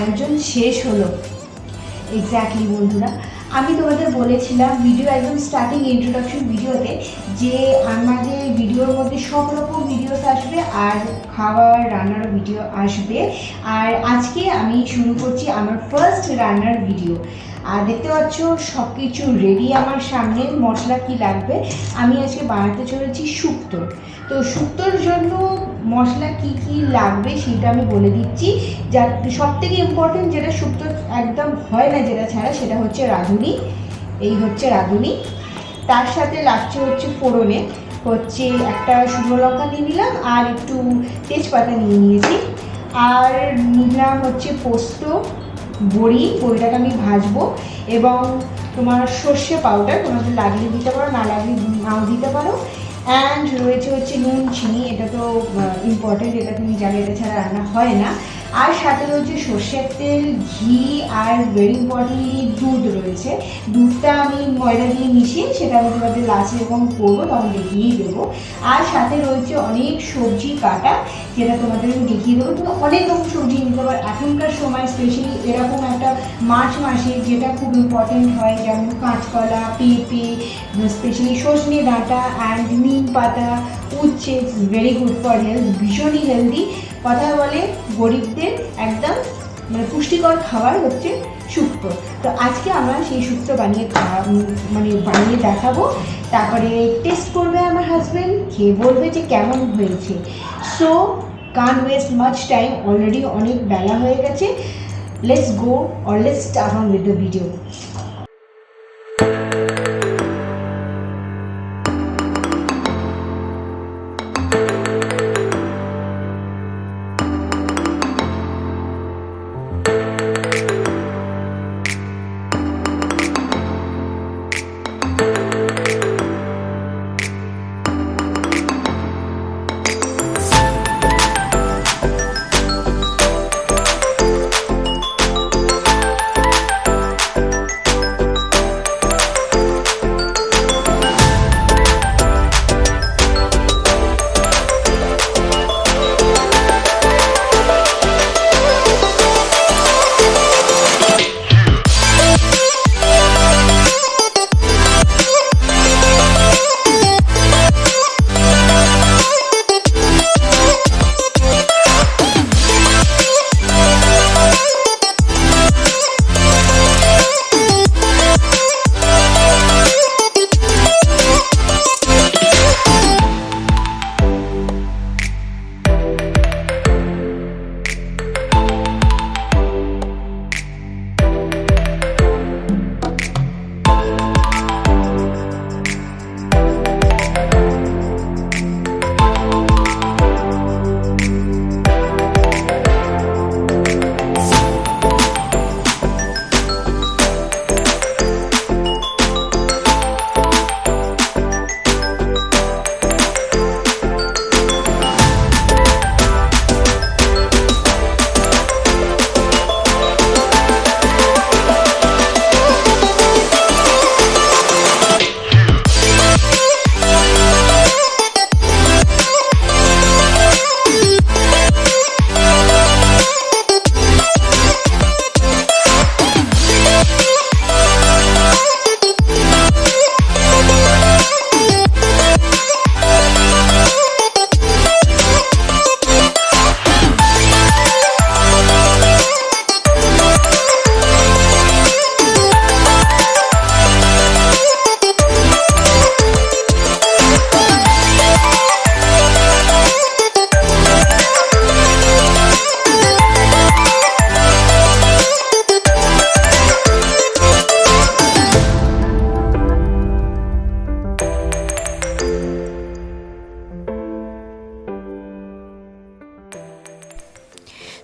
আয়োজন শেষ হলো। এক্স্যাক্টলি বন্ধুরা, আমি তোমাদের বলেছিলাম ভিডিও একদম স্টার্টিং ইন্ট্রোডাকশন ভিডিওতে যে আমাদের ভিডিওর মধ্যে সব রকম ভিডিওস আসবে আর খাবার রান্নার ভিডিও আসবে। আর আজকে আমি শুরু করছি আমার ফার্স্ট রান্নার ভিডিও। আর দেখতে পাচ্ছ সব কিছু রেডি আমার সামনে। মশলা কি লাগবে, আমি আজকে বানাতে চলেছি শুক্তো। তো শুক্তোর জন্য মশলা কি কি লাগবে সেটা আমি বলে দিচ্ছি। যা সব থেকে ইম্পর্টেন্ট যেটা শুক্তো একদম হয় না যেটা ছাড়া, সেটা হচ্ছে রাঁধুনি। এই হচ্ছে রাঁধুনি। তার সাথে লাগছে হচ্ছে ফোড়নে হচ্ছে একটা শুকনো লঙ্কা নিয়ে নিলাম আর একটু তেজপাতা নিয়ে নিয়েছি। আর নিলাম হচ্ছে পোস্ত, বড়িটাকে আমি ভাজবো, এবং তোমার সর্ষে পাউডার তোমাদের লাগলে দিতে পারো, না লাগলে নাও দিতে পারো। অ্যান্ড রয়েছে হচ্ছে নুন, চিনি, এটা তো ইম্পর্টেন্ট, এটা তুমি জানো, এটা ছাড়া রান্না হয় না। আর সাথে রয়েছে সর্ষের তেল, ঘি, আর ভেরি ইম্পর্টেন্টলি দুধ রয়েছে। দুধটা আমি ময়দা দিয়ে মিশিয়ে সেটা আমি তোমাদের লাস্টে যখন করবো তখন দেখিয়েই দেবো। আর সাথে রয়েছে অনেক সবজি কাটা, যেটা তোমাদের আমি দেখিয়ে দেবো। তুমি অনেক রকম সবজি নিতে পারো এখনকার সময়, স্পেশালি এরকম একটা মার্চ মাসে যেটা খুব ইম্পর্টেন্ট হয়, যেমন কাঁচকলা, পেঁপে, স্পেশালি সজনে ডাঁটা অ্যান্ড নিম পাতা, উচ্ছে, ভেরি গুড ফর হেলথ, ভীষণই হেলদি। কথা বলে গরিবদের একদম মানে পুষ্টিকর খাবার হচ্ছে শুক্তো। তো আজকে আমরা সেই শুক্তো বানিয়ে বানিয়ে দেখাবো। তারপরে টেস্ট করবে আমার হাজব্যান্ড, খেয়ে বলবে যে কেমন হয়েছে। So can't waste much time, already অনেক বেলা হয়ে গেছে। Let's go or let's start on with the video.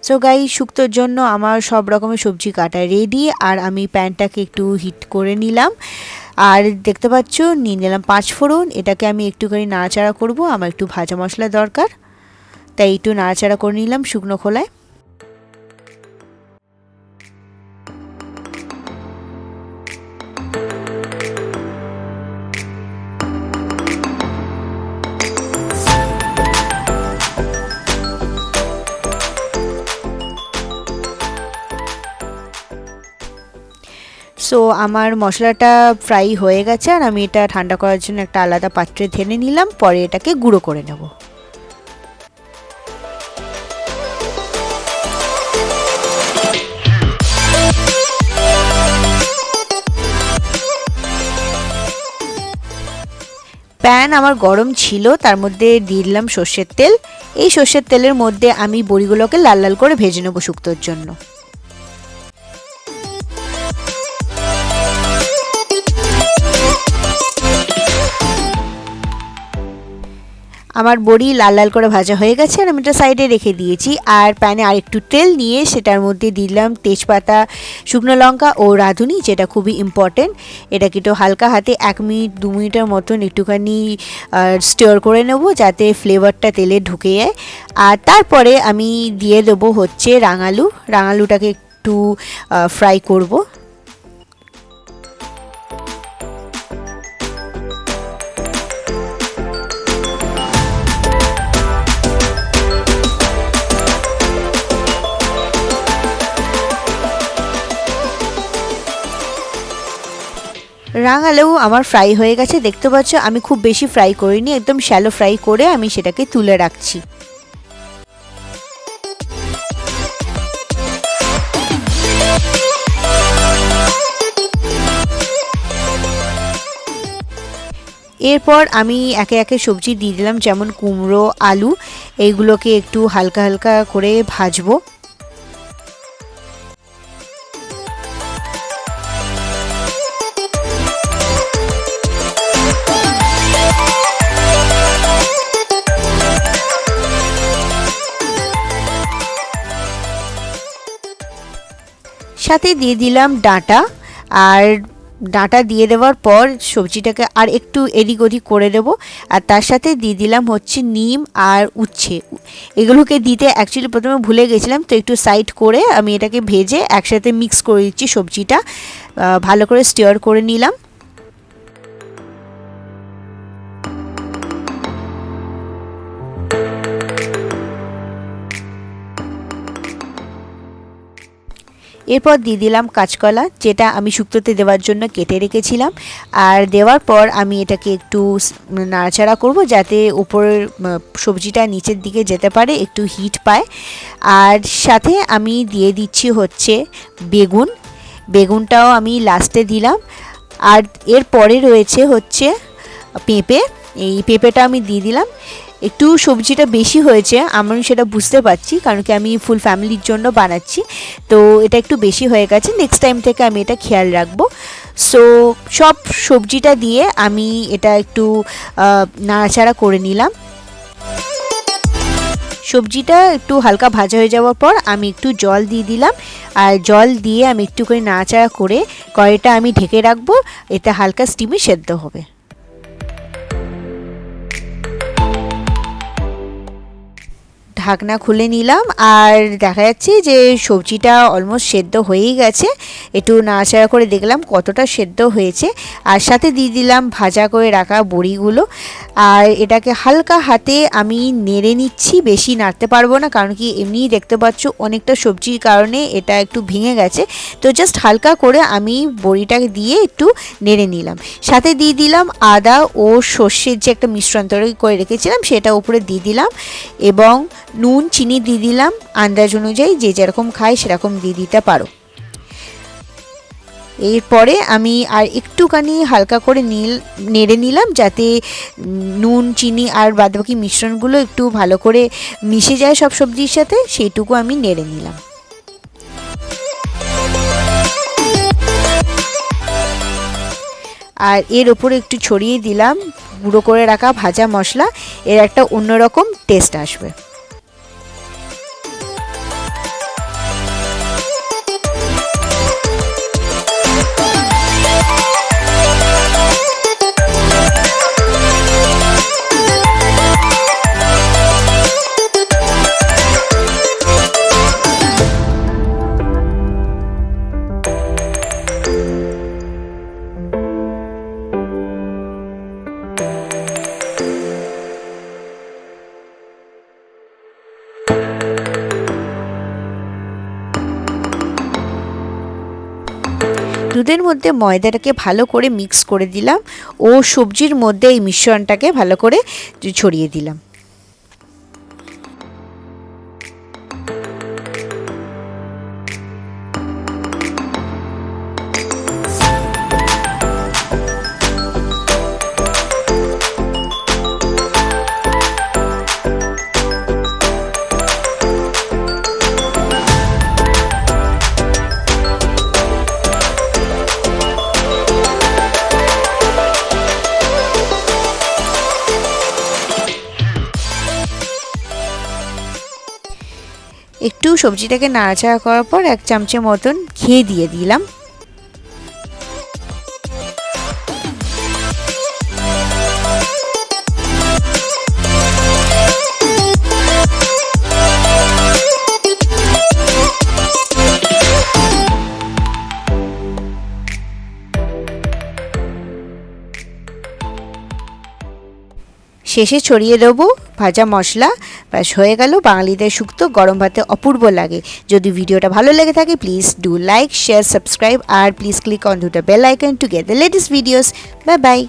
So guys, শুক্তোর জন্য আমার সব রকমের সবজি কাটা রেডি। আর আমি প্যানটাকে একটু হিট করে নিলাম। আর দেখতে পাচ্ছ নিয়ে নিলাম 5 ফোড়ন। এটাকে আমি একটুখানি নাড়াচাড়া করব, আমার একটু ভাজা মশলা দরকার, তাই একটু নাড়াচাড়া করে নিলাম শুকনো খোলায়। সো আমার মশলাটা ফ্রাই হয়ে গেছে আর আমি এটা ঠান্ডা করার জন্য একটা আলাদা পাত্রে ঢেলে নিলাম, পরে এটাকে গুঁড়ো করে নেব। প্যান আমার গরম ছিল, তার মধ্যে দিয়ে দিলাম সর্ষের তেল। এই সর্ষের তেলের মধ্যে আমি বড়িগুলোকে লাল লাল করে ভেজে নেব শুক্তোর জন্য। আমার বড়ি লাল লাল করে ভাজা হয়ে গেছে আর আমি এটা সাইডে রেখে দিয়েছি। আর প্যানে আর একটু তেল নিয়ে সেটার মধ্যে দিলাম তেজপাতা, শুকনো লঙ্কা ও রাঁধুনি, যেটা খুবই ইম্পর্টেন্ট। এটাকে একটু হালকা হাতে 1 মিনিট 2 মিনিটের মতন একটুখানি স্টির করে নেব যাতে ফ্লেভারটা তেলে ঢুকে যায়। আর তারপরে আমি দিয়ে দেবো হচ্ছে রাঙালুটাকে একটু ফ্রাই করব। রাঙালেও আমার ফ্রাই হয়ে গেছে, দেখতে পাচ্ছ আমি খুব বেশি ফ্রাই করিনি, একদম শ্যালো ফ্রাই করে আমি সেটাকে তুলে রাখছি। এরপর আমি একে একে সবজি দিয়ে দিলাম, যেমন কুমড়ো, আলু, এইগুলোকে একটু হালকা হালকা করে ভাজবো। সাথে দিয়ে দিলাম ডাঁটা, আর ডাঁটা দিয়ে দেওয়ার পর সবজিটাকে আর একটু এদিক ওদিক করে দেবো। আর তার সাথে দিয়ে দিলাম হচ্ছে নিম আর উচ্ছে, এগুলোকে দিতে অ্যাকচুয়ালি প্রথমে ভুলে গেছিলাম, তো একটু সাইড করে আমি এটাকে ভেজে একসাথে মিক্স করে দিচ্ছি। সবজিটা ভালো করে স্টির করে নিলাম। এরপর দিয়ে দিলাম কাঁচকলা, যেটা আমি শুক্তোতে দেওয়ার জন্য কেটে রেখেছিলাম। আর দেওয়ার পর আমি এটাকে একটু নাড়াচাড়া করব যাতে উপরের সবজিটা নিচের দিকে যেতে পারে, একটু হিট পায়। আর সাথে আমি দিয়ে দিচ্ছি হচ্ছে বেগুনটাও আমি লাস্টে দিলাম। আর এর পরে রয়েছে হচ্ছে পেঁপে, এই পেঁপেটা আমি দিয়ে দিলাম। একটু সবজিটা বেশি হয়েছে, আমি সেটা বুঝতে পারছি, কারণ কি আমি ফুল ফ্যামিলির জন্য বানাচ্ছি, তো এটা একটু বেশি হয়ে গেছে। নেক্সট টাইম থেকে আমি এটা খেয়াল রাখবো। সো সব সবজিটা দিয়ে আমি এটা একটু নাড়াচাড়া করে নিলাম। সবজিটা একটু হালকা ভাজা হয়ে যাওয়ার পর আমি একটু জল দিয়ে দিলাম, আর জল দিয়ে আমি একটু করে নাড়াচাড়া করে কড়াইটা আমি ঢেকে রাখবো, এটা হালকা স্টিমে সেদ্ধ হবে। ঢাকনা খুলে নিলাম আর দেখা যাচ্ছে যে সবজিটা অলমোস্ট সেদ্ধ হয়েই গেছে। একটু নাড়াচাড়া করে দেখলাম কতটা সেদ্ধ হয়েছে, আর সাথে দিয়ে দিলাম ভাজা করে রাখা বড়িগুলো। আর এটাকে হালকা হাতে আমি নেড়ে নিচ্ছি, বেশি নাড়তে পারবো না, কারণ কি এমনিই দেখতে পাচ্ছ অনেকটা সবজির কারণে এটা একটু ভেঙে গেছে। তো জাস্ট হালকা করে আমি বড়িটাকে দিয়ে একটু নেড়ে নিলাম। সাথে দিয়ে দিলাম আদা ও সর্ষের যে একটা মিশ্রণ তৈরি করে রেখেছিলাম, সেটা উপরে দিয়ে দিলাম, এবং নুন চিনি দিয়ে দিলাম আন্দাজ অনুযায়ী, যে যেরকম খায় সেরকম দিয়ে দিতে পারো। এরপরে আমি আর একটুখানি হালকা করে নেড়ে নিলাম যাতে নুন চিনি আর বাদবাকি মিশ্রণগুলো একটু ভালো করে মিশে যায় সব সবজির সাথে, সেইটুকু আমি নেড়ে নিলাম। আর এর ওপরে একটু ছড়িয়ে দিলাম গুঁড়ো করে রাখা ভাজা মশলা, এর একটা অন্যরকম টেস্ট আসবে। দুধের মধ্যে ময়দাটাকে ভালো করে মিক্স করে দিলাম ও সবজির মধ্যে এই মিশ্রণটাকে ভালো করে ছড়িয়ে দিলাম। একটু সবজিটাকে নাড়াচাড়া করার পর 1 চামচের মতন ঘি দিয়ে দিলাম। শেষে ছড়িয়ে দেবো ভাজা মশলা। ব্যাস হয়ে গেল বাঙালিদের শুক্তো, গরম ভাতে অপূর্ব লাগে। যদি ভিডিওটা ভালো লেগে থাকে please do like, share, subscribe আর please click on to the bell icon to get the latest videos. Bye by.